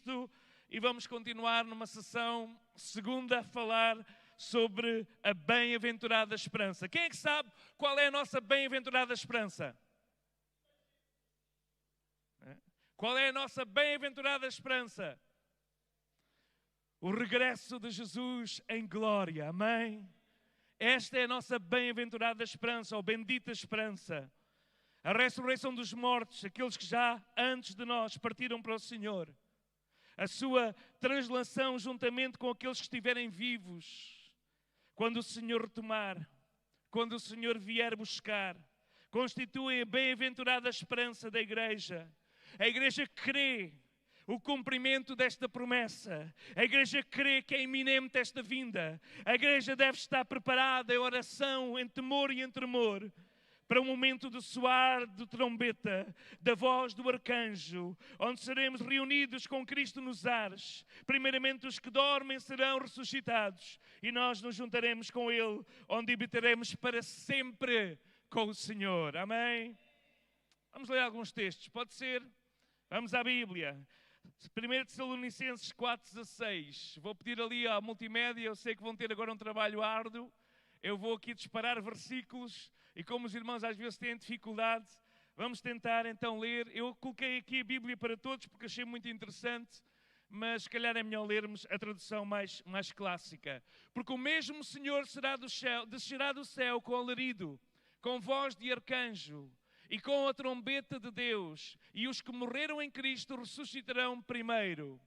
Cristo e vamos continuar numa sessão segunda a falar sobre a bem-aventurada esperança. Quem é que sabe qual é a nossa bem-aventurada esperança? Qual é a nossa bem-aventurada esperança? O regresso de Jesus em glória, amém? Esta é a nossa bem-aventurada esperança, ou bendita esperança. A ressurreição dos mortos, aqueles que já antes de nós partiram para o Senhor. A sua translação juntamente com aqueles que estiverem vivos. Quando o Senhor retomar, quando o Senhor vier buscar, constituem a bem-aventurada esperança da igreja. A igreja crê o cumprimento desta promessa. A igreja crê que é iminente esta vinda. A igreja deve estar preparada em oração, em temor e em tremor, para o momento do soar de trombeta, da voz do arcanjo, onde seremos reunidos com Cristo nos ares. Primeiramente os que dormem serão ressuscitados e nós nos juntaremos com Ele, onde habitaremos para sempre com o Senhor. Amém? Vamos ler alguns textos, pode ser? Vamos à Bíblia. 1 Tessalonicenses 4,16. Vou pedir ali à multimédia, eu sei que vão ter agora um trabalho árduo. Eu vou aqui disparar versículos e como os irmãos às vezes têm dificuldade, vamos tentar então ler. Eu coloquei aqui a Bíblia para todos porque achei muito interessante, mas se calhar é melhor lermos a tradução mais clássica. Porque o mesmo Senhor descerá do céu com alarido, com voz de arcanjo e com a trombeta de Deus, e os que morreram em Cristo ressuscitarão primeiro.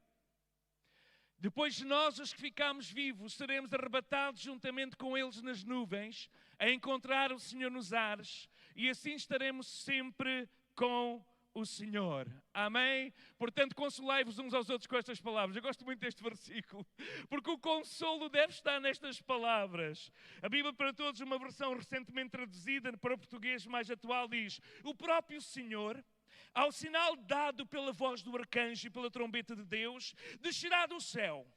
Depois nós, os que ficamos vivos, seremos arrebatados juntamente com eles nas nuvens, a encontrar o Senhor nos ares, e assim estaremos sempre com o Senhor. Amém? Portanto, consolai-vos uns aos outros com estas palavras. Eu gosto muito deste versículo, porque o consolo deve estar nestas palavras. A Bíblia para Todos, uma versão recentemente traduzida para o português mais atual, diz: o próprio Senhor, ao sinal dado pela voz do arcanjo e pela trombeta de Deus, descerá do céu.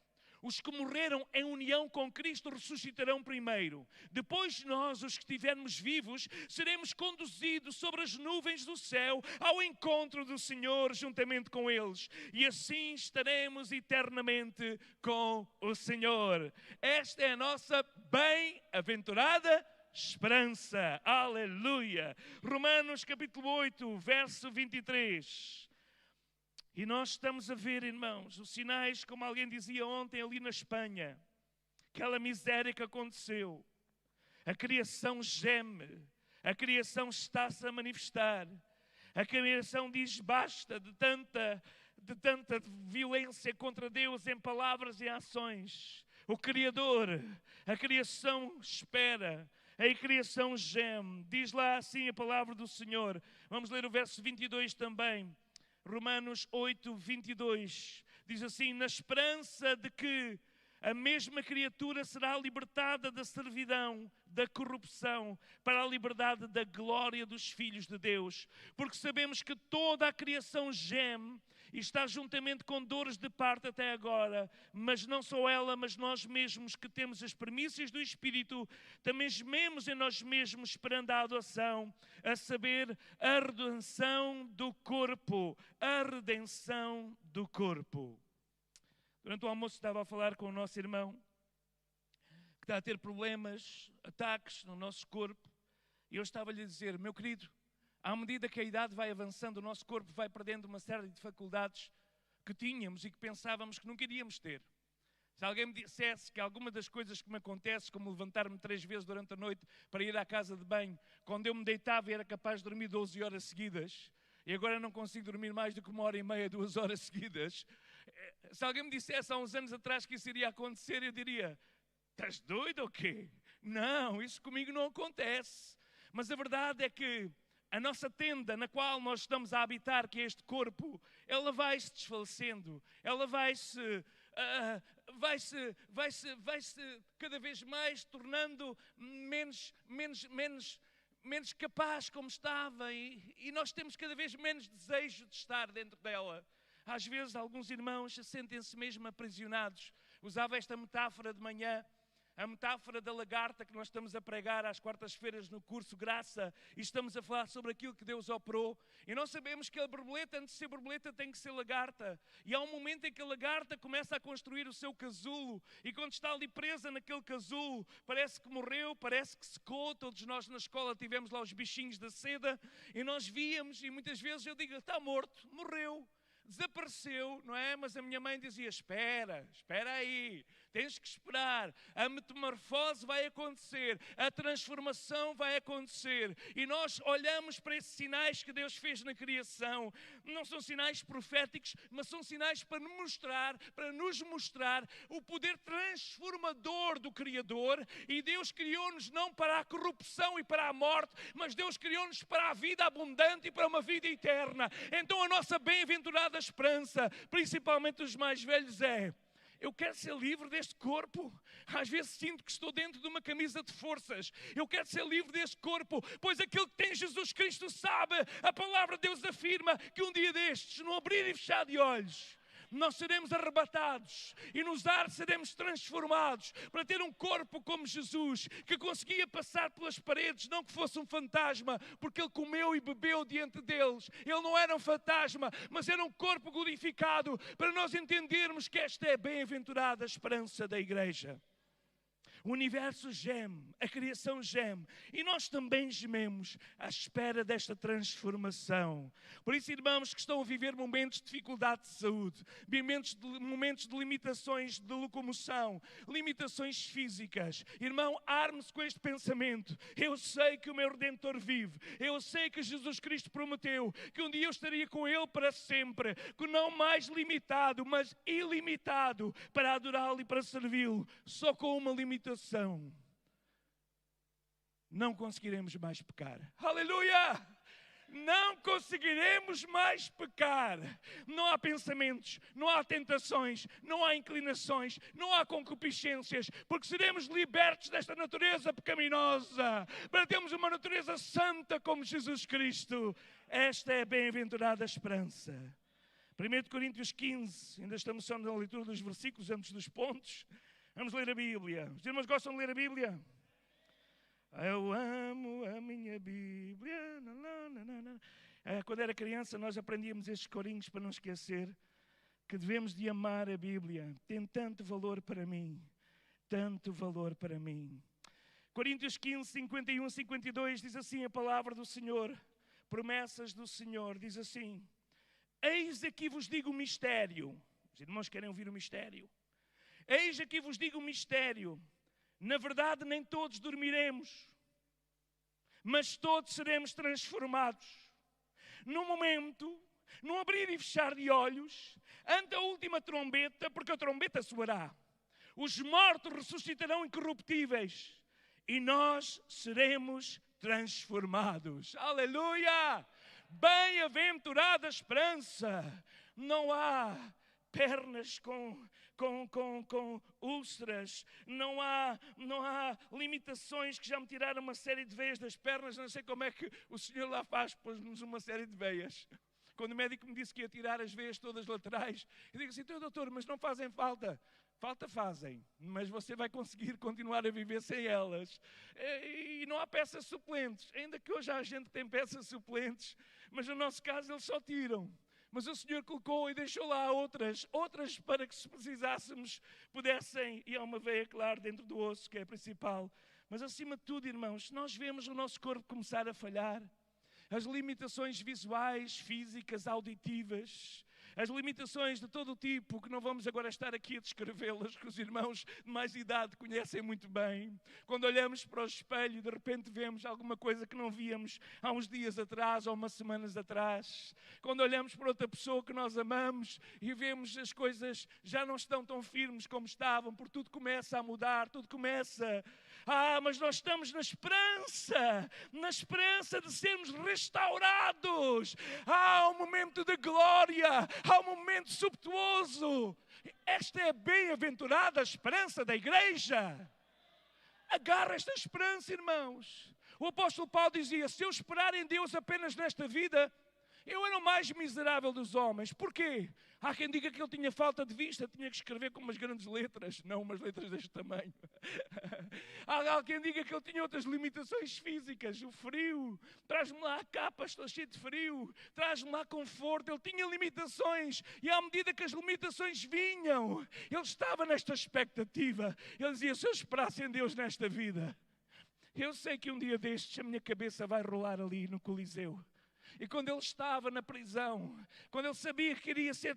Os que morreram em união com Cristo ressuscitarão primeiro. Depois nós, os que estivermos vivos, seremos conduzidos sobre as nuvens do céu ao encontro do Senhor juntamente com eles. E assim estaremos eternamente com o Senhor. Esta é a nossa bem-aventurada esperança. Aleluia. Romanos capítulo 8, verso 23. E nós estamos a ver, irmãos, os sinais, como alguém dizia ontem ali na Espanha, aquela miséria que aconteceu. A criação geme, a criação está-se a manifestar. A criação diz basta de tanta violência contra Deus em palavras e ações. O Criador, a criação espera. A criação geme. Diz lá assim a palavra do Senhor. Vamos ler o verso 22 também. Romanos 8, 22. Diz assim: na esperança de que a mesma criatura será libertada da servidão, da corrupção, para a liberdade da glória dos filhos de Deus. Porque sabemos que toda a criação geme e está juntamente com dores de parto até agora. Mas não só ela, mas nós mesmos que temos as primícias do Espírito, também gememos em nós mesmos esperando a adoção, a saber, a redenção do corpo. A redenção do corpo. Durante o almoço estava a falar com o nosso irmão, que está a ter problemas, ataques no nosso corpo. E eu estava-lhe a dizer: meu querido, à medida que a idade vai avançando, o nosso corpo vai perdendo uma série de faculdades que tínhamos e que pensávamos que nunca iríamos ter. Se alguém me dissesse que alguma das coisas que me acontece, como levantar-me 3 vezes durante a noite para ir à casa de banho, quando eu me deitava era capaz de dormir 12 horas seguidas, e agora não consigo dormir mais do que 1h30, 2 horas seguidas. Se alguém me dissesse há uns anos atrás que isso iria acontecer, eu diria: estás doido ou quê? Não, isso comigo não acontece. Mas a verdade é que a nossa tenda na qual nós estamos a habitar, que é este corpo, ela vai-se desfalecendo, ela vai-se cada vez mais tornando menos capaz como estava, e nós temos cada vez menos desejo de estar dentro dela. Às vezes alguns irmãos sentem-se mesmo aprisionados. Usava esta metáfora de manhã, a metáfora da lagarta que nós estamos a pregar às quartas-feiras no curso Graça, e estamos a falar sobre aquilo que Deus operou. E nós sabemos que a borboleta, antes de ser borboleta, tem que ser lagarta. E há um momento em que a lagarta começa a construir o seu casulo, e quando está ali presa naquele casulo, parece que morreu, parece que secou. Todos nós na escola tivemos lá os bichinhos da seda, e nós víamos, e muitas vezes eu digo, está morto, morreu, desapareceu, não é? Mas a minha mãe dizia, espera aí, tens que esperar, a metamorfose vai acontecer, a transformação vai acontecer. E nós olhamos para esses sinais que Deus fez na criação. Não são sinais proféticos, mas são sinais para nos mostrar o poder transformador do Criador. E Deus criou-nos não para a corrupção e para a morte, mas Deus criou-nos para a vida abundante e para uma vida eterna. Então a nossa bem-aventurada esperança, principalmente os mais velhos, é: eu quero ser livre deste corpo. Às vezes sinto que estou dentro de uma camisa de forças. Eu quero ser livre deste corpo, pois aquele que tem Jesus Cristo sabe, a palavra de Deus afirma que um dia destes, no abrir e fechar de olhos, nós seremos arrebatados e nos ares seremos transformados para ter um corpo como Jesus, que conseguia passar pelas paredes, não que fosse um fantasma, porque Ele comeu e bebeu diante deles. Ele não era um fantasma, mas era um corpo glorificado, para nós entendermos que esta é a bem-aventurada esperança da igreja. O universo geme, a criação geme, e nós também gememos à espera desta transformação. Por isso, irmãos que estão a viver momentos de dificuldade de saúde, momentos de limitações de locomoção, limitações físicas, irmão, arme-se com este pensamento: eu sei que o meu Redentor vive, eu sei que Jesus Cristo prometeu que um dia eu estaria com Ele para sempre, que não mais limitado, mas ilimitado, para adorá-lo e para servi-lo. Só com uma limitação: não conseguiremos mais pecar. Aleluia! Não conseguiremos mais pecar. Não há pensamentos, não há tentações, não há inclinações, não há concupiscências, porque seremos libertos desta natureza pecaminosa para termos uma natureza santa como Jesus Cristo. Esta é a bem-aventurada esperança. 1 Coríntios 15, ainda estamos só na leitura dos versículos antes dos pontos. Vamos ler a Bíblia. Os irmãos gostam de ler a Bíblia? Eu amo a minha Bíblia. Quando era criança, nós aprendíamos estes corinhos para não esquecer que devemos de amar a Bíblia. Tem tanto valor para mim. Tanto valor para mim. Coríntios 15, 51, 52 diz assim a palavra do Senhor. Promessas do Senhor. Diz assim: eis aqui vos digo o mistério. Os irmãos querem ouvir o mistério? Eis aqui vos digo um mistério. Na verdade, nem todos dormiremos, mas todos seremos transformados. No momento, no abrir e fechar de olhos, ante a última trombeta, porque a trombeta soará, os mortos ressuscitarão incorruptíveis e nós seremos transformados. Aleluia! Bem-aventurada esperança. Não há pernas com úlceras, não há limitações que já me tiraram uma série de veias das pernas. Não sei como é que o Senhor lá faz, pôs-nos uma série de veias. Quando o médico me disse que ia tirar as veias todas laterais, eu digo assim: então, doutor, mas não fazem falta. Falta fazem, mas você vai conseguir continuar a viver sem elas. E não há peças suplentes, ainda que hoje há gente que tem peças suplentes, mas no nosso caso eles só tiram. Mas o Senhor colocou e deixou lá outras para que, se precisássemos, pudessem. E há uma veia, claro, dentro do osso, que é a principal. Mas acima de tudo, irmãos, se nós vemos o nosso corpo começar a falhar, as limitações visuais, físicas, auditivas, as limitações de todo o tipo, que não vamos agora estar aqui a descrevê-las, que os irmãos de mais idade conhecem muito bem. Quando olhamos para o espelho, de repente vemos alguma coisa que não víamos há uns dias atrás ou umas semanas atrás. Quando olhamos para outra pessoa que nós amamos e vemos as coisas já não estão tão firmes como estavam, porque tudo começa a mudar, tudo começa. Mas nós estamos na esperança de sermos restaurados. Há um momento de glória, há um momento subtuoso. Esta é a bem-aventurada esperança da igreja. Agarra esta esperança, irmãos. O apóstolo Paulo dizia: se eu esperar em Deus apenas nesta vida, eu era o mais miserável dos homens. Porquê? Há quem diga que ele tinha falta de vista, tinha que escrever com umas grandes letras, não umas letras deste tamanho. Há quem diga que ele tinha outras limitações físicas, o frio, traz-me lá a capa, estou cheio de frio, traz-me lá conforto. Ele tinha limitações e à medida que as limitações vinham, ele estava nesta expectativa. Ele dizia, se eu esperasse em Deus nesta vida, eu sei que um dia destes a minha cabeça vai rolar ali no Coliseu. E quando ele estava na prisão, quando ele sabia que iria ser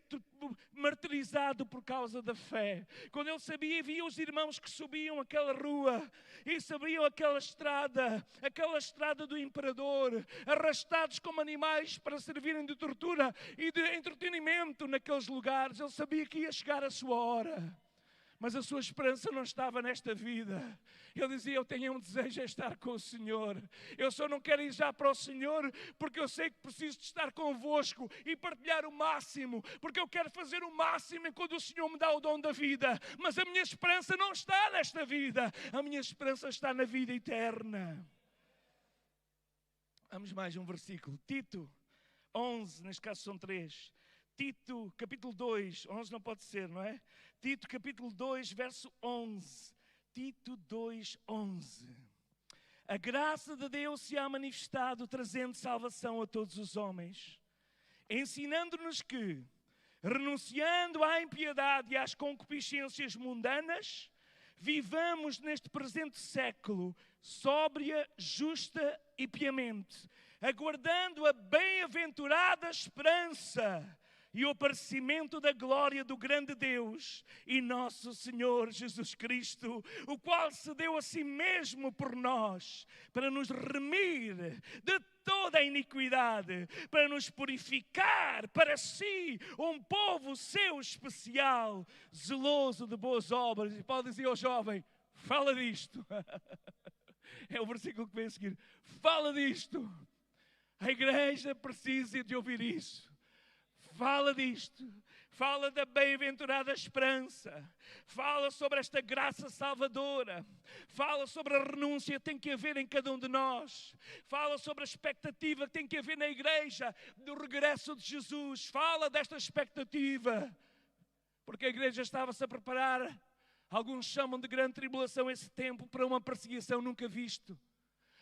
martirizado por causa da fé, quando ele sabia e via os irmãos que subiam aquela rua e sabiam aquela estrada do imperador, arrastados como animais para servirem de tortura e de entretenimento naqueles lugares, ele sabia que ia chegar a sua hora. Mas a sua esperança não estava nesta vida. Ele dizia, eu tenho um desejo de estar com o Senhor. Eu só não quero ir já para o Senhor, porque eu sei que preciso de estar convosco e partilhar o máximo, porque eu quero fazer o máximo enquanto o Senhor me dá o dom da vida. Mas a minha esperança não está nesta vida. A minha esperança está na vida eterna. Vamos mais um versículo. Tito 11, neste caso são 3. Tito, capítulo 2, 11 não pode ser, não é? Tito, capítulo 2, verso 11. Tito 2, 11. A graça de Deus se há manifestado, trazendo salvação a todos os homens, ensinando-nos que, renunciando à impiedade e às concupiscências mundanas, vivamos neste presente século, sóbria, justa e piamente, aguardando a bem-aventurada esperança e o aparecimento da glória do grande Deus e nosso Senhor Jesus Cristo, o qual se deu a si mesmo por nós, para nos remir de toda a iniquidade, para nos purificar para si, um povo seu especial, zeloso de boas obras. E Paulo dizia ao jovem, fala disto. É o versículo que vem a seguir. Fala disto. A igreja precisa de ouvir isso. Fala disto, fala da bem-aventurada esperança, fala sobre esta graça salvadora, fala sobre a renúncia que tem que haver em cada um de nós, fala sobre a expectativa que tem que haver na igreja do regresso de Jesus, fala desta expectativa, porque a igreja estava-se a preparar, alguns chamam de grande tribulação esse tempo, para uma perseguição nunca visto.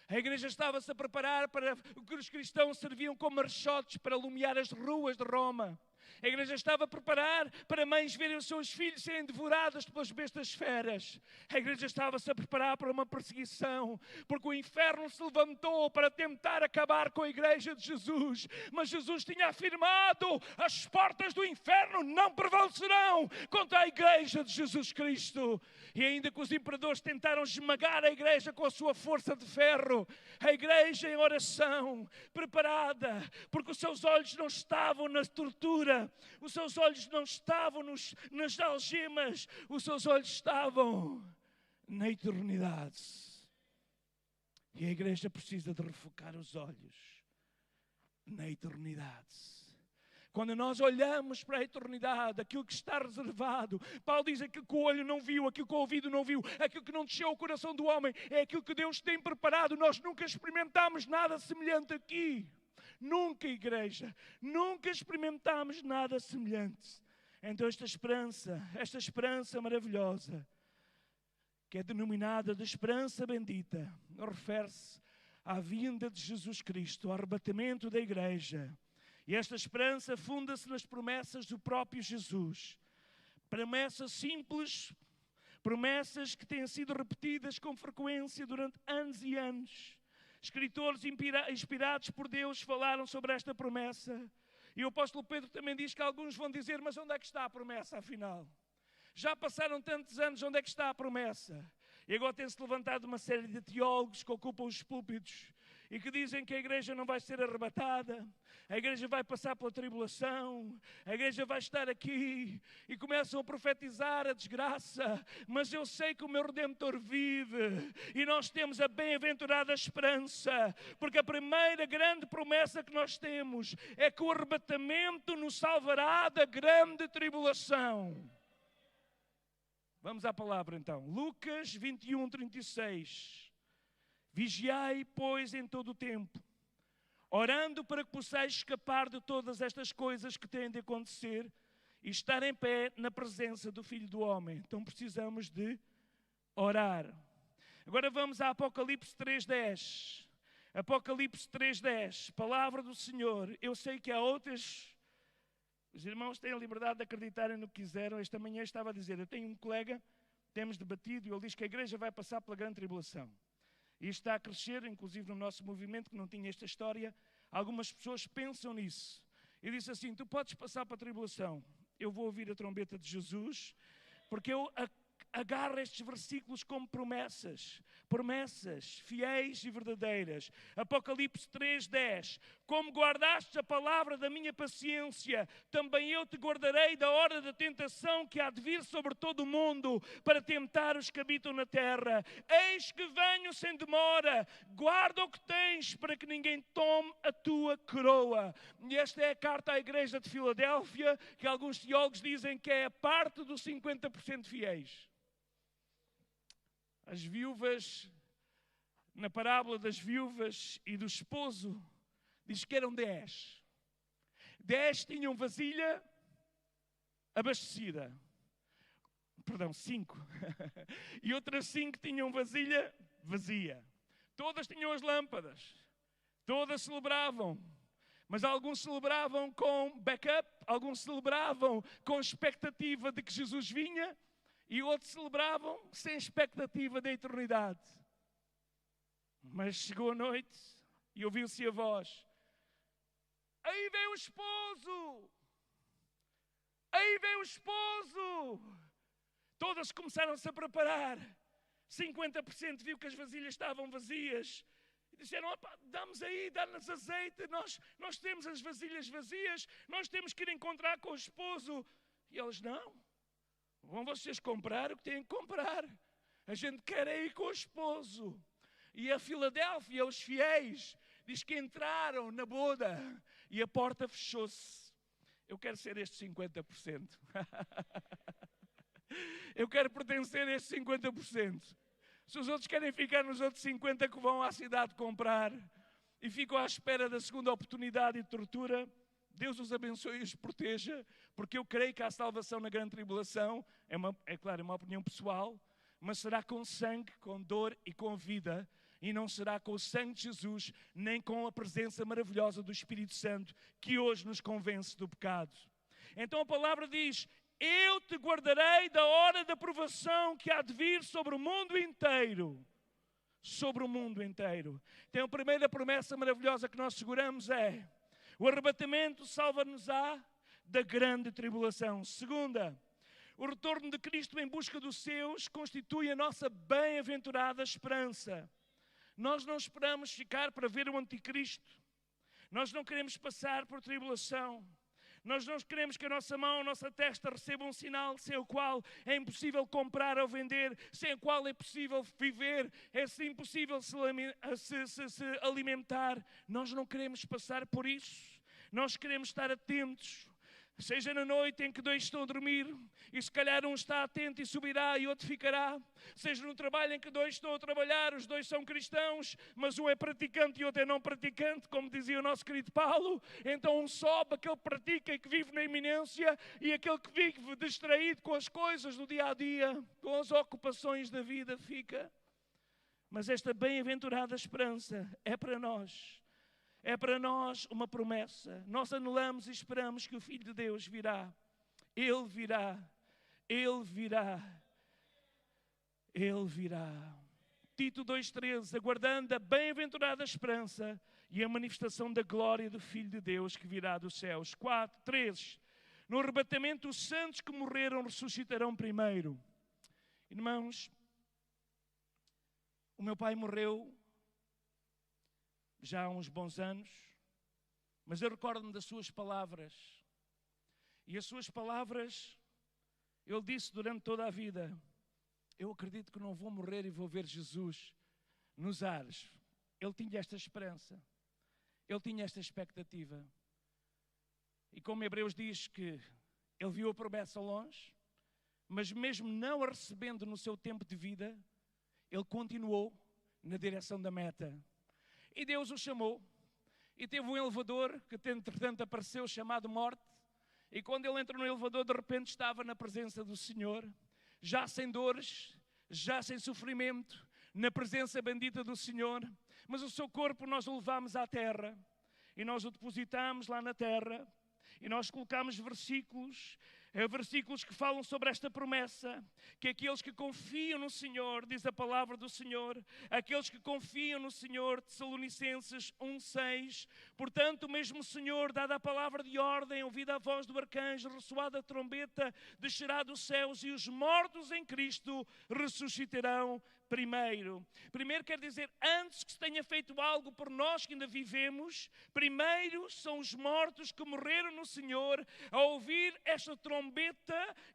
A igreja estava-se a preparar para o que os cristãos serviam como marchotes para iluminar as ruas de Roma. A igreja estava a preparar para mães verem os seus filhos serem devorados pelas bestas feras. A igreja estava-se a preparar para uma perseguição, porque o inferno se levantou para tentar acabar com a igreja de Jesus. Mas Jesus tinha afirmado, as portas do inferno não prevalecerão contra a igreja de Jesus Cristo. E ainda que os imperadores tentaram esmagar a igreja com a sua força de ferro, a igreja em oração, preparada, porque os seus olhos não estavam na tortura, os seus olhos não estavam nas algemas, os seus olhos estavam na eternidade. E a igreja precisa de refocar os olhos na eternidade. Quando nós olhamos para a eternidade, aquilo que está reservado, Paulo diz aquilo que o olho não viu, aquilo que o ouvido não viu, aquilo que não desceu ao coração do homem, é aquilo que Deus tem preparado. Nós nunca experimentámos nada semelhante aqui. Nunca, igreja, nunca experimentámos nada semelhante. Então esta esperança maravilhosa, que é denominada de esperança bendita, refere-se à vinda de Jesus Cristo, ao arrebatamento da igreja. E esta esperança funda-se nas promessas do próprio Jesus. Promessas simples, promessas que têm sido repetidas com frequência durante anos e anos. Escritores inspirados por Deus falaram sobre esta promessa. E o apóstolo Pedro também diz que alguns vão dizer, mas onde é que está a promessa afinal? Já passaram tantos anos, onde é que está a promessa? E agora tem-se levantado uma série de teólogos que ocupam os púlpitos e que dizem que a igreja não vai ser arrebatada, a igreja vai passar pela tribulação, a igreja vai estar aqui, e começam a profetizar a desgraça. Mas eu sei que o meu Redentor vive, e nós temos a bem-aventurada esperança, porque a primeira grande promessa que nós temos é que o arrebatamento nos salvará da grande tribulação. Vamos à palavra então. Lucas 21, 36. Vigiai, pois, em todo o tempo, orando para que possais escapar de todas estas coisas que têm de acontecer e estar em pé na presença do Filho do Homem. Então precisamos de orar. Agora vamos a Apocalipse 3:10. Apocalipse 3:10, palavra do Senhor. Eu sei que há outras... Os irmãos têm a liberdade de acreditarem no que quiseram. Esta manhã estava a dizer, eu tenho um colega, temos debatido, e ele diz que a igreja vai passar pela grande tribulação. E isto está a crescer, inclusive no nosso movimento, que não tinha esta história. Algumas pessoas pensam nisso. E disse assim, tu podes passar para a tribulação. Eu vou ouvir a trombeta de Jesus, porque eu agarro estes versículos como promessas. Promessas fiéis e verdadeiras. Apocalipse 3:10. Como guardaste a palavra da minha paciência, também eu te guardarei da hora da tentação que há de vir sobre todo o mundo, para tentar os que habitam na terra. Eis que venho sem demora. Guarda o que tens, para que ninguém tome a tua coroa. E esta é a carta à igreja de Filadélfia, que alguns teólogos dizem que é a parte dos 50% fiéis. As viúvas, na parábola das viúvas e do esposo, diz que eram 10. 10 tinham vasilha abastecida. Perdão, 5. E outras 5 tinham vasilha vazia. Todas tinham as lâmpadas. Todas celebravam. Mas alguns celebravam com backup, alguns celebravam com expectativa de que Jesus vinha, e outros celebravam sem expectativa da eternidade. Mas chegou a noite e ouviu-se a voz. Aí vem o esposo! Aí vem o esposo! Todas começaram-se a preparar. 50% viu que as vasilhas estavam vazias. E disseram, dá-nos aí, dá-nos azeite. Nós temos as vasilhas vazias. Nós temos que ir encontrar com o esposo. E eles, não. Vão vocês comprar o que têm que comprar. A gente quer ir com o esposo. E a Filadélfia, os fiéis, diz que entraram na boda e a porta fechou-se. Eu quero ser estes 50%. Eu quero pertencer a estes 50%. Se os outros querem ficar nos outros 50% que vão à cidade comprar e ficam à espera da segunda oportunidade e tortura, Deus os abençoe e os proteja, porque eu creio que há salvação na grande tribulação. É claro, é uma opinião pessoal, mas será com sangue, com dor e com vida, e não será com o sangue de Jesus, nem com a presença maravilhosa do Espírito Santo, que hoje nos convence do pecado. Então a palavra diz, eu te guardarei da hora da provação que há de vir sobre o mundo inteiro. Sobre o mundo inteiro. Então a primeira promessa maravilhosa que nós seguramos é, o arrebatamento salva-nos-á da grande tribulação. Segunda, o retorno de Cristo em busca dos seus constitui a nossa bem-aventurada esperança. Nós não esperamos ficar para ver o anticristo. Nós não queremos passar por tribulação. Nós não queremos que a nossa mão, a nossa testa receba um sinal sem o qual é impossível comprar ou vender, sem o qual é possível viver, é impossível se alimentar. Nós não queremos passar por isso. Nós queremos estar atentos. Seja na noite em que dois estão a dormir, e se calhar um está atento e subirá e outro ficará. Seja no trabalho em que dois estão a trabalhar, os dois são cristãos, mas um é praticante e outro é não praticante, como dizia o nosso querido Paulo. Então um sobe, aquele que pratica e que vive na iminência, e aquele que vive distraído com as coisas do dia a dia, com as ocupações da vida, fica. Mas esta bem-aventurada esperança é para nós. É para nós uma promessa. Nós anulamos e esperamos que o Filho de Deus virá. Ele virá. Ele virá. Ele virá. Tito 2,13, aguardando a bem-aventurada esperança e a manifestação da glória do Filho de Deus que virá dos céus. 13, no arrebatamento os santos que morreram ressuscitarão primeiro. Irmãos, o meu pai morreu já há uns bons anos, mas eu recordo-me das suas palavras. E as suas palavras, ele disse durante toda a vida, eu acredito que não vou morrer e vou ver Jesus nos ares. Ele tinha esta esperança, ele tinha esta expectativa. E como Hebreus diz que ele viu a promessa ao longe, mas mesmo não a recebendo no seu tempo de vida, ele continuou na direção da meta. E Deus o chamou, e teve um elevador que entretanto apareceu chamado morte, E quando ele entra no elevador, de repente estava na presença do Senhor, já sem dores, já sem sofrimento, na presença bendita do Senhor. Mas o seu corpo nós o levamos à terra e nós o depositamos lá na terra e nós colocamos versículos que falam sobre esta promessa, que aqueles que confiam no Senhor, diz a palavra do Senhor, aqueles que confiam no Senhor, Tessalonicenses 1:6, portanto o mesmo Senhor, dada a palavra de ordem, ouvida a voz do arcanjo, ressoada a trombeta, descerá dos céus e os mortos em Cristo ressuscitarão primeiro. Primeiro quer dizer, antes que se tenha feito algo por nós que ainda vivemos, primeiro são os mortos que morreram no Senhor, a ouvir esta trombeta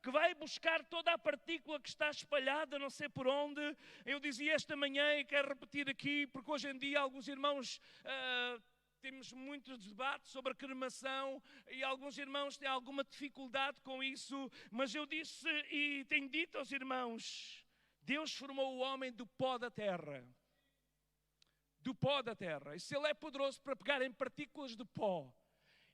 que vai buscar toda a partícula que está espalhada, não sei por onde. Eu dizia esta manhã e quero repetir aqui, porque hoje em dia alguns irmãos... temos muitos debates sobre a cremação e alguns irmãos têm alguma dificuldade com isso, mas eu disse e tenho dito aos irmãos, Deus formou o homem do pó da terra. Do pó da terra. E se Ele é poderoso para pegar em partículas de pó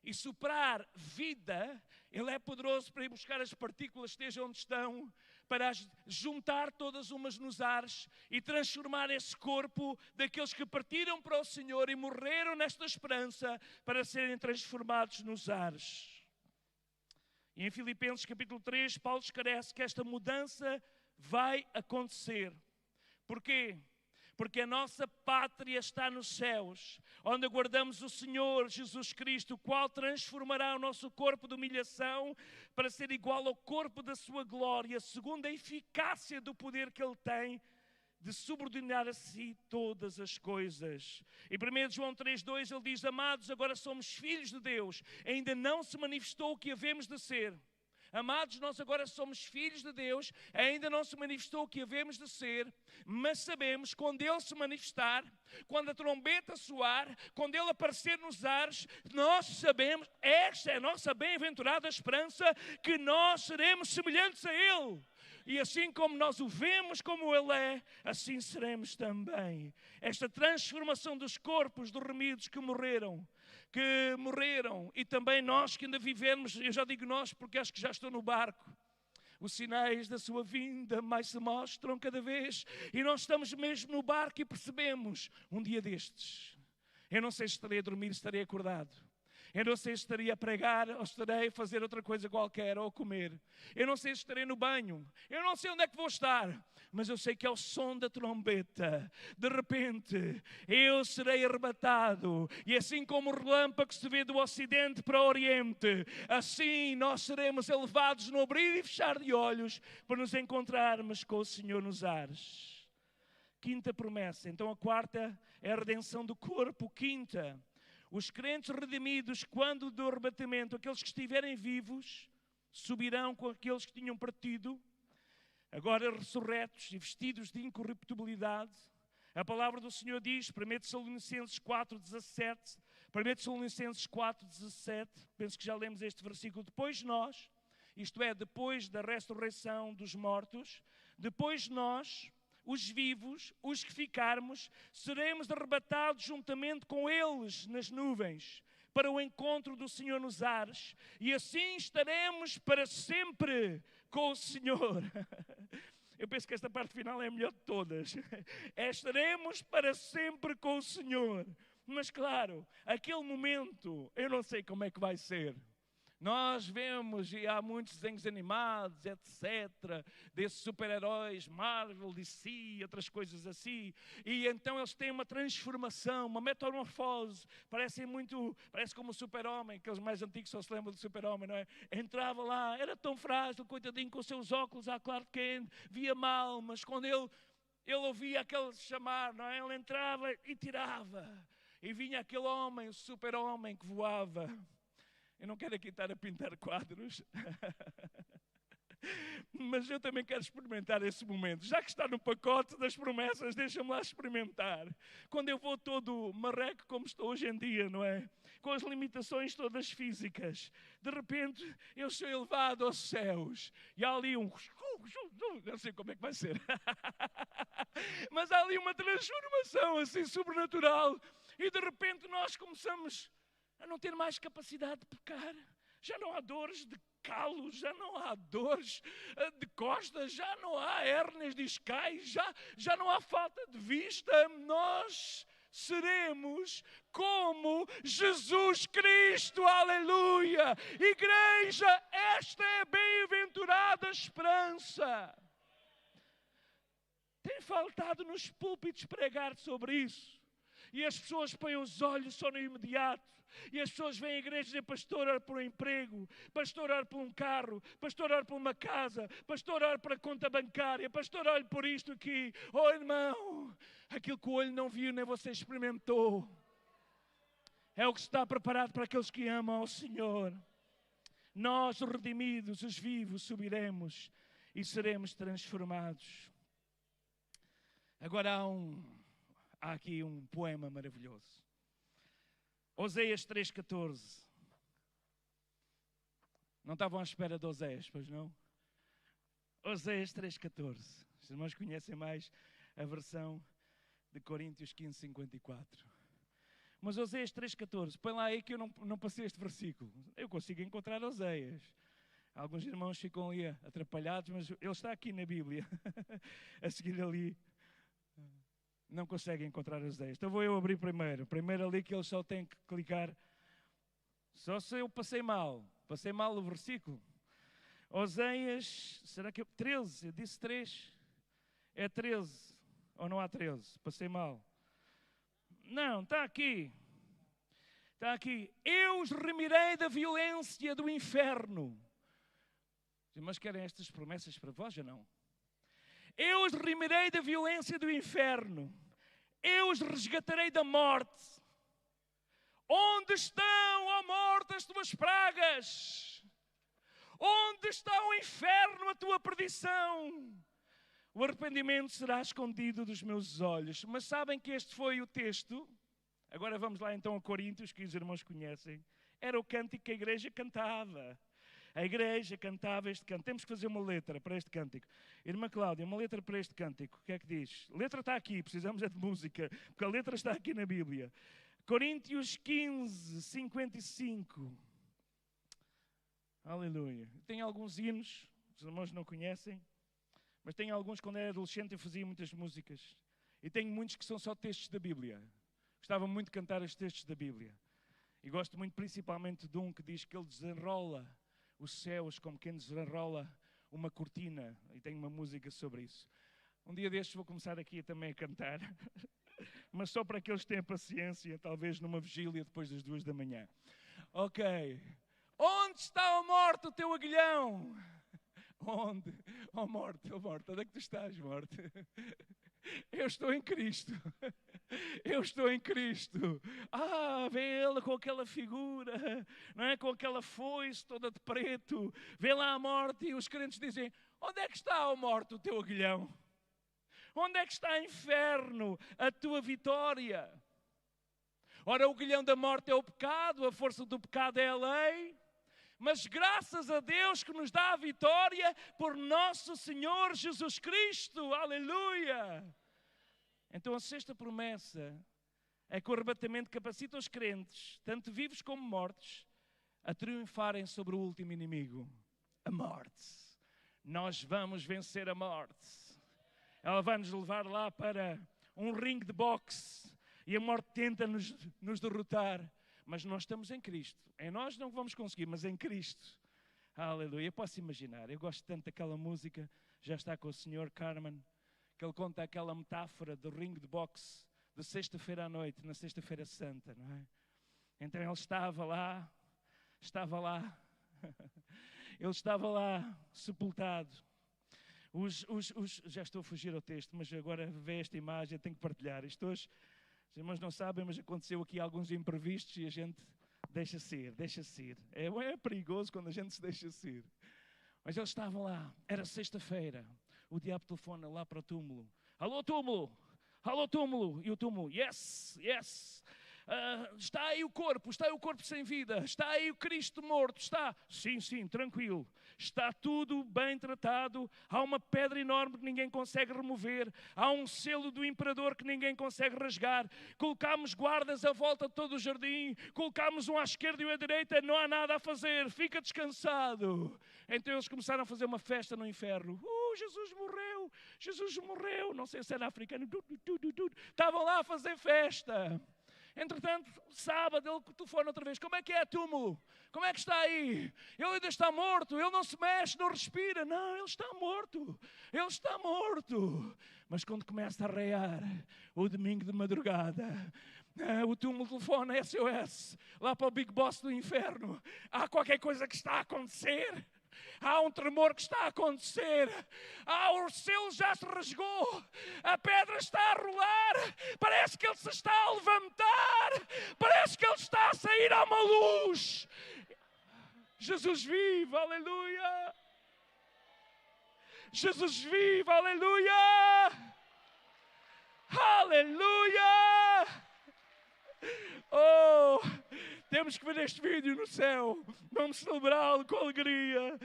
e soprar vida, Ele é poderoso para ir buscar as partículas, estejam onde estão, para as juntar todas umas nos ares e transformar esse corpo daqueles que partiram para o Senhor e morreram nesta esperança para serem transformados nos ares. E em Filipenses capítulo 3, Paulo esclarece que esta mudança vai acontecer. Porquê? Porque a nossa pátria está nos céus, onde aguardamos o Senhor Jesus Cristo, o qual transformará o nosso corpo de humilhação para ser igual ao corpo da sua glória, segundo a eficácia do poder que Ele tem de subordinar a si todas as coisas. Em 1 João 3,2 ele diz, amados, agora somos filhos de Deus, ainda não se manifestou o que havemos de ser. Amados, nós agora somos filhos de Deus, ainda não se manifestou o que havemos de ser, mas sabemos, quando Ele se manifestar, quando a trombeta soar, quando Ele aparecer nos ares, nós sabemos, esta é a nossa bem-aventurada esperança, que nós seremos semelhantes a Ele. E assim como nós o vemos como Ele é, assim seremos também. Esta transformação dos corpos dos remidos que morreram, e também nós que ainda vivemos, eu já digo nós porque acho que já estou no barco, os sinais da sua vinda mais se mostram cada vez, e nós estamos mesmo no barco e percebemos, um dia destes, eu não sei se estarei a dormir, se estarei acordado, eu não sei se estarei a pregar ou estarei a fazer outra coisa qualquer ou a comer, eu não sei se estarei no banho, eu não sei onde é que vou estar, mas eu sei que é o som da trombeta. De repente, eu serei arrebatado. E assim como o relâmpago se vê do ocidente para o oriente, assim nós seremos elevados no abrir e fechar de olhos para nos encontrarmos com o Senhor nos ares. Quinta promessa. Então a quarta é a redenção do corpo. Quinta, os crentes redimidos, quando do arrebatamento, aqueles que estiverem vivos, subirão com aqueles que tinham partido, agora ressurretos e vestidos de incorruptibilidade. A palavra do Senhor diz, 1 Tessalonicenses 4,17, 1 Tessalonicenses 4,17, penso que já lemos este versículo, depois nós, isto é, depois da ressurreição dos mortos, depois nós, os vivos, os que ficarmos, seremos arrebatados juntamente com eles nas nuvens, para o encontro do Senhor nos ares, e assim estaremos para sempre com o Senhor. Eu penso que esta parte final é a melhor de todas. Estaremos para sempre com o Senhor. Mas claro, aquele momento, eu não sei como é que vai ser. Nós vemos, e há muitos desenhos animados, etc., desses super-heróis, Marvel, DC, outras coisas assim, e então eles têm uma transformação, uma metamorfose, parece como o Super-Homem, aqueles mais antigos só se lembram do Super-Homem, não é? Entrava lá, era tão frágil, coitadinho, com os seus óculos à Clark Kent, via mal, mas quando ele ouvia aquele chamar, não é? Ele entrava e tirava, e vinha aquele homem, o Super-Homem que voava. Eu não quero aqui estar a pintar quadros, mas eu também quero experimentar esse momento. Já que está no pacote das promessas, deixa-me lá experimentar. Quando eu vou todo marreco como estou hoje em dia, não é? Com as limitações todas físicas, de repente eu sou elevado aos céus e há ali não sei como é que vai ser, mas há ali uma transformação assim sobrenatural e de repente nós começamos a não ter mais capacidade de pecar. Já não há dores de calos, já não há dores de costas, já não há hérnias discais, já não há falta de vista. Nós seremos como Jesus Cristo, aleluia! Igreja, esta é a bem-aventurada esperança. Tem faltado nos púlpitos pregar sobre isso. E as pessoas põem os olhos só no imediato. E as pessoas vêm à igreja e dizem: pastor, ora por um emprego, pastor, ora por um carro, pastor, ora por uma casa, pastor, ora para a conta bancária, pastor, olhe por isto aqui. Oh irmão, aquilo que o olho não viu nem você experimentou é o que está preparado para aqueles que amam ao Senhor. Nós, os redimidos, os vivos, subiremos e seremos transformados. Agora há aqui um poema maravilhoso. Oséias 3,14. Não estavam à espera de Oséias, pois não? Oséias 3,14. Os irmãos conhecem mais a versão de Coríntios 15,54. Mas Oséias 3,14. Põe lá aí que eu não passei este versículo. Eu consigo encontrar Oséias. Alguns irmãos ficam ali atrapalhados, mas ele está aqui na Bíblia. A seguir ali. Não conseguem encontrar as 10. Então vou eu abrir primeiro. Primeiro ali que eles só têm que clicar. Só se eu passei mal o versículo. Oséias, será que 13? Eu disse 3. É 13. Ou não há 13? Passei mal. Não, está aqui. Está aqui. Eu os remirei da violência do inferno. Os irmãos querem estas promessas para vós ou não? Eu os redimirei da violência do inferno. Eu os resgatarei da morte. Onde estão, ó morte, as tuas pragas? Onde está o inferno, a tua perdição? O arrependimento será escondido dos meus olhos. Mas sabem que este foi o texto? Agora vamos lá então a Coríntios, que os irmãos conhecem. Era o cântico que a igreja cantava. A igreja cantava este cântico. Temos que fazer uma letra para este cântico. Irmã Cláudia, uma letra para este cântico. O que é que diz? A letra está aqui, precisamos é de música, porque a letra está aqui na Bíblia. Coríntios 15, 55. Aleluia. Tem alguns hinos, os irmãos não conhecem, mas tem alguns, quando era adolescente eu fazia muitas músicas. E tenho muitos que são só textos da Bíblia. Gostava muito de cantar os textos da Bíblia. E gosto muito principalmente de um que diz que ele desenrola os céus como quem desenrola uma cortina. E tenho uma música sobre isso. Um dia destes vou começar aqui também a cantar. Mas só para aqueles que têm paciência, talvez numa vigília depois das 2 da manhã. Ok. Onde está, ó morte, o teu aguilhão? Onde? Ó morte, onde é que tu estás, morte? Eu estou em Cristo. Eu estou em Cristo. Vê ele com aquela figura, não é? Com aquela foice toda de preto. Vê lá a morte e os crentes dizem: onde é que está, ó morte, o teu aguilhão? Onde é que está, inferno, a tua vitória? Ora, o aguilhão da morte é o pecado, a força do pecado é a lei. Mas graças a Deus que nos dá a vitória por nosso Senhor Jesus Cristo. Aleluia! Então a sexta promessa é que o arrebatamento capacita os crentes, tanto vivos como mortos, a triunfarem sobre o último inimigo, a morte. Nós vamos vencer a morte. Ela vai nos levar lá para um ringue de boxe e a morte tenta nos derrotar. Mas nós estamos em Cristo. Em nós não vamos conseguir, mas em Cristo. Aleluia. Eu posso imaginar. Eu gosto tanto daquela música. Já está com o Sr. Carmen. Que ele conta aquela metáfora do ringue de boxe de sexta-feira à noite, na sexta-feira santa, não é? Então ele estava lá. Ele estava lá, sepultado. Já estou a fugir ao texto, mas agora vê esta imagem, tenho que partilhar. Isto hoje... Os irmãos não sabem, mas aconteceu aqui alguns imprevistos e a gente deixa-se ir. É perigoso quando a gente se deixa-se ir. Mas eles estavam lá, era sexta-feira. O diabo telefona lá para o túmulo. Alô, túmulo! Alô, túmulo! E o túmulo, yes! Está aí o corpo sem vida, está aí o Cristo morto, está. Sim, tranquilo. Está tudo bem tratado. Há uma pedra enorme que ninguém consegue remover. Há um selo do imperador que ninguém consegue rasgar. Colocámos guardas à volta de todo o jardim. Colocámos um à esquerda e um à direita. Não há nada a fazer. Fica descansado. Então eles começaram a fazer uma festa no inferno. Jesus morreu. Jesus morreu. Não sei se era africano. Estavam lá a fazer festa. Entretanto, sábado, ele telefona outra vez. Como é que é, túmulo? Como é que está aí? Ele ainda está morto. Ele não se mexe, não respira. Não, ele está morto. Ele está morto. Mas quando começa a arrear, o domingo de madrugada, o túmulo telefona SOS. Lá para o Big Boss do inferno. Há qualquer coisa que está a acontecer. Há um tremor que está a acontecer. O selo já se rasgou. A pedra está a rolar. Parece que ele se está a levantar. Parece que ele está a sair a uma luz. Jesus vive, aleluia. Jesus vive, aleluia. Aleluia. Temos que ver este vídeo no céu. Vamos celebrá-lo com alegria.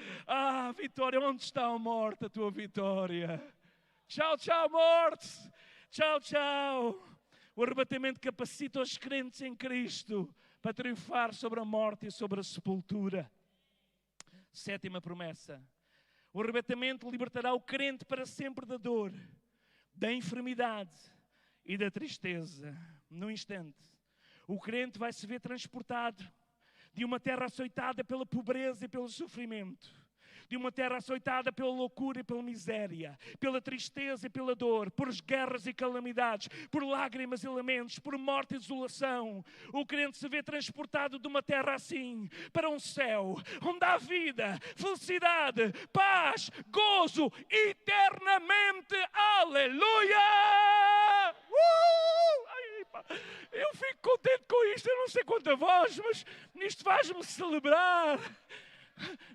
Vitória, onde está a morte, a tua vitória? Tchau, morte. Tchau. O arrebatamento capacita os crentes em Cristo para triunfar sobre a morte e sobre a sepultura. 7ª promessa. O arrebatamento libertará o crente para sempre da dor, da enfermidade e da tristeza. Num instante, o crente vai se ver transportado de uma terra açoitada pela pobreza e pelo sofrimento, de uma terra açoitada pela loucura e pela miséria, pela tristeza e pela dor, por guerras e calamidades, por lágrimas e lamentos, por morte e desolação. O crente se vê transportado de uma terra assim para um céu onde há vida, felicidade, paz, gozo eternamente. Aleluia! Eu fico contente com isto. Eu não sei quanta voz, mas isto faz-me celebrar.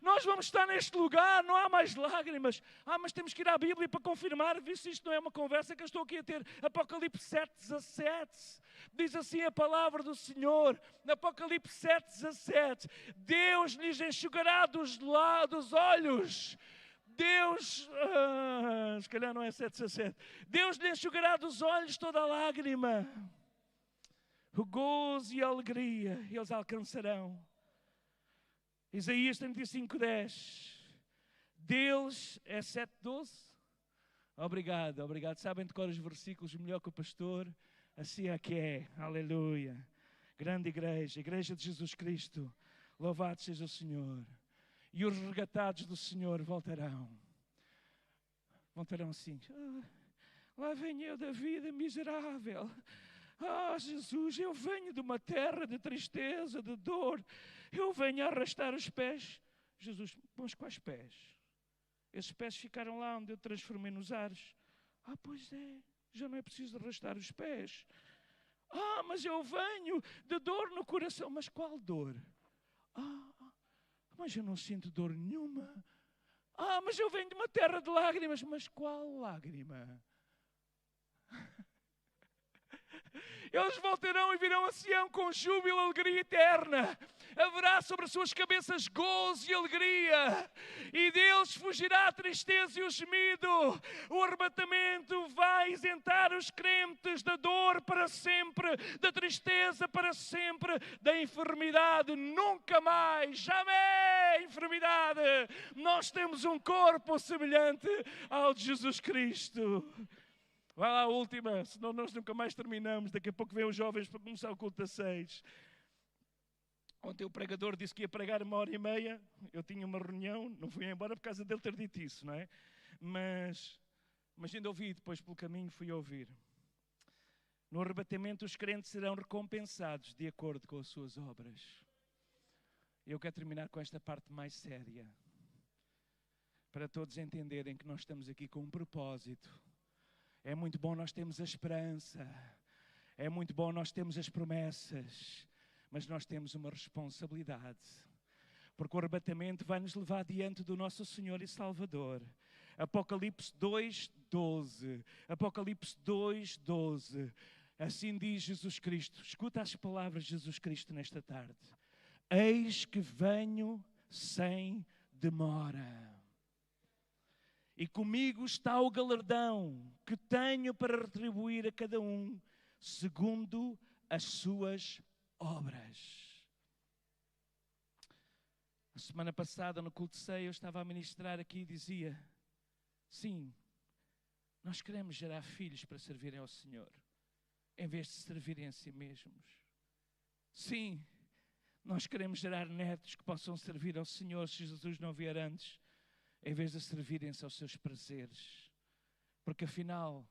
Nós vamos estar neste lugar, não há mais lágrimas. Mas temos que ir à Bíblia para confirmar. Vê se isto não é uma conversa que eu estou aqui a ter. Apocalipse 7:17. Diz assim a palavra do Senhor. Apocalipse 7:17. Deus lhes enxugará dos olhos. Deus, se calhar não é 7:17. Deus lhe enxugará dos olhos toda a lágrima. O gozo e a alegria eles alcançarão. Isaías 35:10. Deus é 7:12. Obrigado. Sabem de cor os versículos melhor que o pastor? Assim é que é. Aleluia. Grande igreja, igreja de Jesus Cristo. Louvado seja o Senhor. E os resgatados do Senhor voltarão. Voltarão assim. Lá venho eu da vida miserável. Jesus, eu venho de uma terra de tristeza, de dor. Eu venho a arrastar os pés. Jesus, mas quais pés? Esses pés ficaram lá onde eu transformei nos ares. Pois é, já não é preciso arrastar os pés. Mas eu venho de dor no coração. Mas qual dor? Mas eu não sinto dor nenhuma. Mas eu venho de uma terra de lágrimas. Mas qual lágrima? Eles voltarão e virão a Sião com júbilo e alegria eterna. Haverá sobre as suas cabeças gozo e alegria. E deles fugirá a tristeza e o gemido. O arrebatamento vai isentar os crentes da dor para sempre, da tristeza para sempre, da enfermidade nunca mais. Jamais enfermidade. Nós temos um corpo semelhante ao de Jesus Cristo. Vai lá a última, senão nós nunca mais terminamos. Daqui a pouco vêm os jovens para começar o culto às 6. Ontem o pregador disse que ia pregar 1h30. Eu tinha uma reunião, não fui embora por causa dele ter dito isso, não é? Mas ainda ouvi, depois pelo caminho fui ouvir. No arrebatamento os crentes serão recompensados de acordo com as suas obras. Eu quero terminar com esta parte mais séria. Para todos entenderem que nós estamos aqui com um propósito. É muito bom nós termos a esperança. É muito bom nós termos as promessas. Mas nós temos uma responsabilidade. Porque o arrebatamento vai nos levar diante do nosso Senhor e Salvador. Apocalipse 2:12. Apocalipse 2:12. Assim diz Jesus Cristo. Escuta as palavras de Jesus Cristo nesta tarde. Eis que venho sem demora. E comigo está o galardão que tenho para retribuir a cada um segundo as suas obras. A semana passada, no culto de ceia, eu estava a ministrar aqui e dizia: sim, nós queremos gerar filhos para servirem ao Senhor, em vez de servirem a si mesmos. Sim, nós queremos gerar netos que possam servir ao Senhor se Jesus não vier antes, em vez de servirem-se aos seus prazeres. Porque afinal,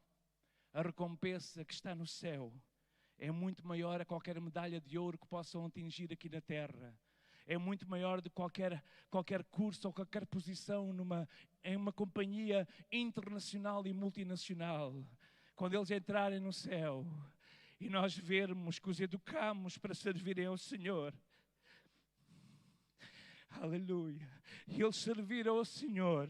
a recompensa que está no céu é muito maior a qualquer medalha de ouro que possam atingir aqui na terra. É muito maior do que qualquer curso ou qualquer posição em uma companhia internacional e multinacional. Quando eles entrarem no céu e nós vermos que os educamos para servirem ao Senhor, aleluia, e eles serviram ao Senhor,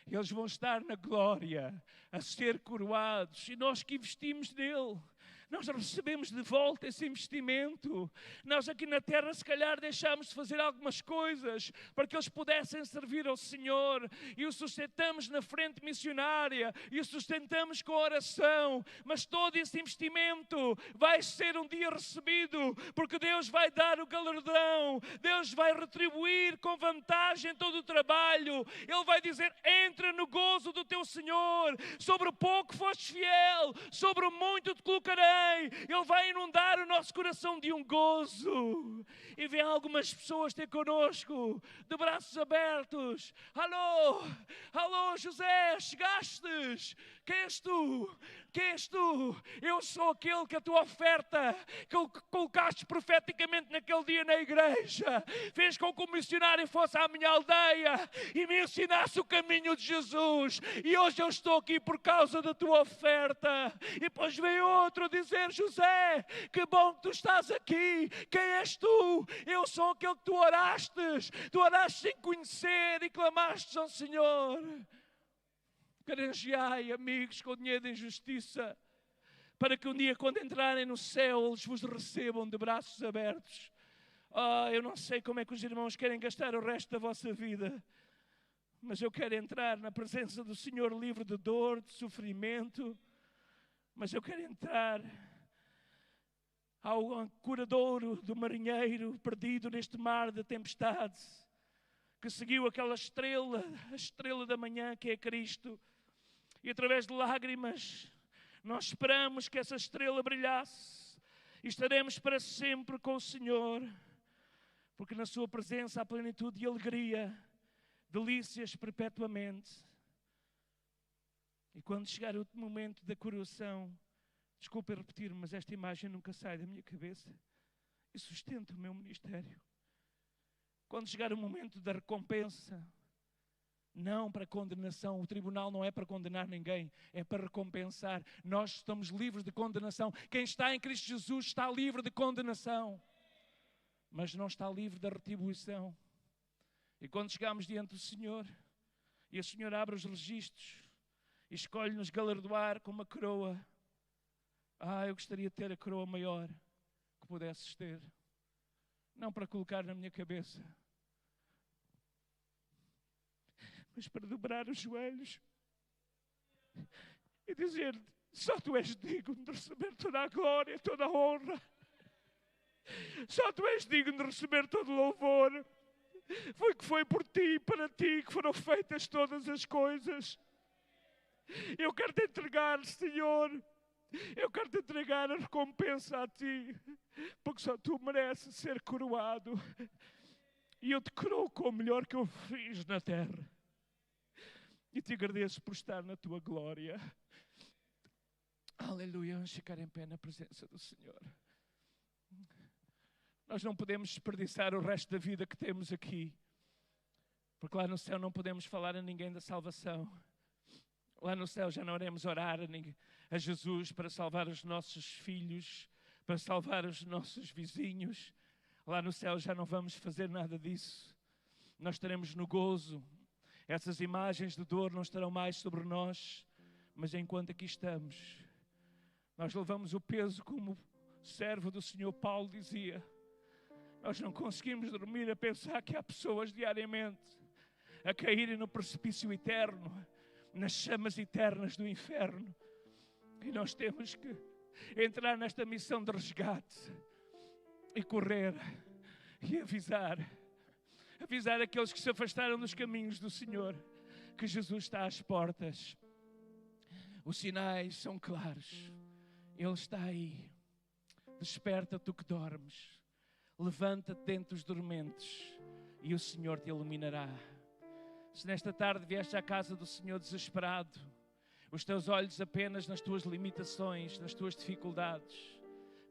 eles vão estar na glória, a ser coroados, e nós que investimos nele, nós recebemos de volta esse investimento. Nós aqui na terra se calhar deixámos de fazer algumas coisas para que eles pudessem servir ao Senhor, e o sustentamos na frente missionária, e o sustentamos com oração, mas todo esse investimento vai ser um dia recebido, porque Deus vai dar o galardão, Deus vai retribuir com vantagem todo o trabalho. Ele vai dizer: entra no gozo do teu Senhor, sobre o pouco foste fiel, sobre o muito te colocarei. Ele vai inundar o nosso coração de um gozo. E vem algumas pessoas ter connosco, de braços abertos: alô, alô José, chegastes? Quem és tu? Quem és tu? Eu sou aquele que a tua oferta, que colocaste profeticamente naquele dia na igreja, fez com que o missionário fosse à minha aldeia e me ensinasse o caminho de Jesus. E hoje eu estou aqui por causa da tua oferta. E depois vem outro dizer: José, que bom que tu estás aqui. Quem és tu? Eu sou aquele que tu oraste sem conhecer e clamaste ao Senhor. Granjeai amigos com dinheiro de injustiça, para que um dia, quando entrarem no céu, eles vos recebam de braços abertos. Eu não sei como é que os irmãos querem gastar o resto da vossa vida, mas eu quero entrar na presença do Senhor livre de dor, de sofrimento. Mas eu quero entrar ao ancoradouro do marinheiro perdido neste mar de tempestade, que seguiu aquela estrela, a estrela da manhã, que é Cristo. E através de lágrimas, nós esperamos que essa estrela brilhasse e estaremos para sempre com o Senhor, porque na sua presença há plenitude de alegria, delícias perpetuamente. E quando chegar o momento da coroação, desculpe repetir, mas esta imagem nunca sai da minha cabeça e sustenta o meu ministério. Quando chegar o momento da recompensa, não para condenação, o tribunal não é para condenar ninguém, é para recompensar. Nós estamos livres de condenação. Quem está em Cristo Jesus está livre de condenação, mas não está livre da retribuição. E quando chegamos diante do Senhor, e o Senhor abre os registros e escolhe-nos galardoar com uma coroa, eu gostaria de ter a coroa maior que pudesses ter, não para colocar na minha cabeça, mas para dobrar os joelhos e dizer: só tu és digno de receber toda a glória, toda a honra. Só tu és digno de receber todo o louvor. Foi por ti e para ti que foram feitas todas as coisas. Eu quero te entregar, Senhor. Eu quero te entregar a recompensa a ti, porque só tu mereces ser coroado. E eu te coroo com o melhor que eu fiz na terra. E te agradeço por estar na tua glória. Aleluia. Vamos ficar em pé na presença do Senhor. Nós não podemos desperdiçar o resto da vida que temos aqui, porque lá no céu não podemos falar a ninguém da salvação. Lá no céu já não iremos orar a Jesus para salvar os nossos filhos, para salvar os nossos vizinhos. Lá no céu já não vamos fazer nada disso. Nós estaremos no gozo. Essas imagens de dor não estarão mais sobre nós, mas enquanto aqui estamos, Nós levamos o peso, como o servo do Senhor Paulo dizia. Nós não conseguimos dormir a pensar que há pessoas diariamente a caírem no precipício eterno, nas chamas eternas do inferno. E nós temos que entrar nesta missão de resgate e correr e avisar aqueles que se afastaram dos caminhos do Senhor, que Jesus está às portas. Os sinais são claros. Ele está aí. Desperta tu que dormes. Levanta-te dentre os dormentes e o Senhor te iluminará. Se nesta tarde vieste à casa do Senhor desesperado, os teus olhos apenas nas tuas limitações, nas tuas dificuldades,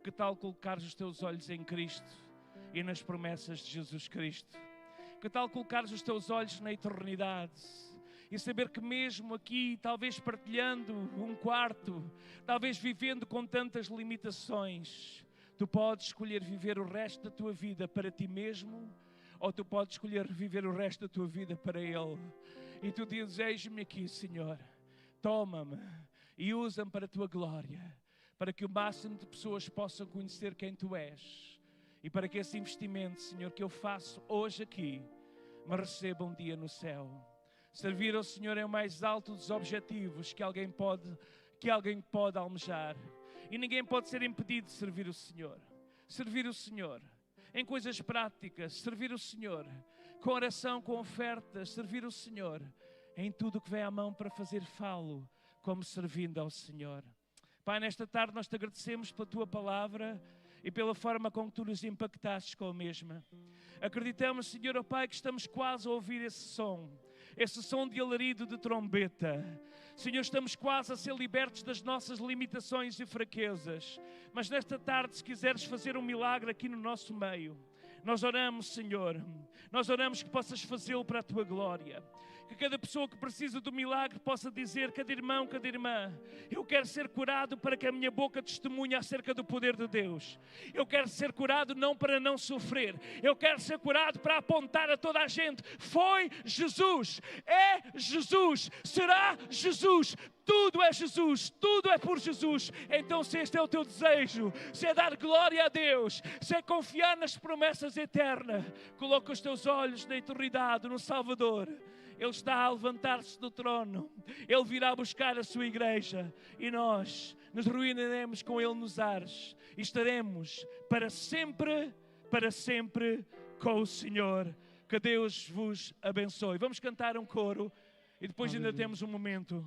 que tal colocares os teus olhos em Cristo e nas promessas de Jesus Cristo? Que tal colocares os teus olhos na eternidade e saber que mesmo aqui, talvez partilhando um quarto, talvez vivendo com tantas limitações, tu podes escolher viver o resto da tua vida para ti mesmo, ou tu podes escolher viver o resto da tua vida para Ele. E tu dizes: eis-me aqui, Senhor, toma-me e usa-me para a tua glória, para que o máximo de pessoas possam conhecer quem tu és, e para que esse investimento, Senhor, que eu faço hoje aqui, me receba um dia no céu. Servir ao Senhor é o mais alto dos objetivos que alguém pode almejar. E ninguém pode ser impedido de servir o Senhor. Servir o Senhor em coisas práticas, servir o Senhor com oração, com ofertas, servir o Senhor em tudo o que vem à mão para fazer falo, como servindo ao Senhor. Pai, nesta tarde nós te agradecemos pela tua palavra e pela forma com que tu nos impactaste com a mesma. Acreditamos, Senhor, oh Pai, que estamos quase a ouvir esse som de alarido de trombeta. Senhor, estamos quase a ser libertos das nossas limitações e fraquezas. Mas nesta tarde, se quiseres fazer um milagre aqui no nosso meio, nós oramos, Senhor, nós oramos que possas fazê-lo para a tua glória. Que cada pessoa que precisa do milagre possa dizer, cada irmão, cada irmã: eu quero ser curado para que a minha boca testemunhe acerca do poder de Deus. Eu quero ser curado não para não sofrer. Eu quero ser curado para apontar a toda a gente: foi Jesus, é Jesus, será Jesus. Tudo é Jesus, tudo é por Jesus. Então, se este é o teu desejo, se é dar glória a Deus, se é confiar nas promessas eternas, coloca os teus olhos na eternidade, no Salvador. Ele está a levantar-se do trono. Ele virá buscar a sua igreja. E nós nos reuniremos com Ele nos ares. E estaremos para sempre com o Senhor. Que Deus vos abençoe. Vamos cantar um coro. E depois ainda temos um momento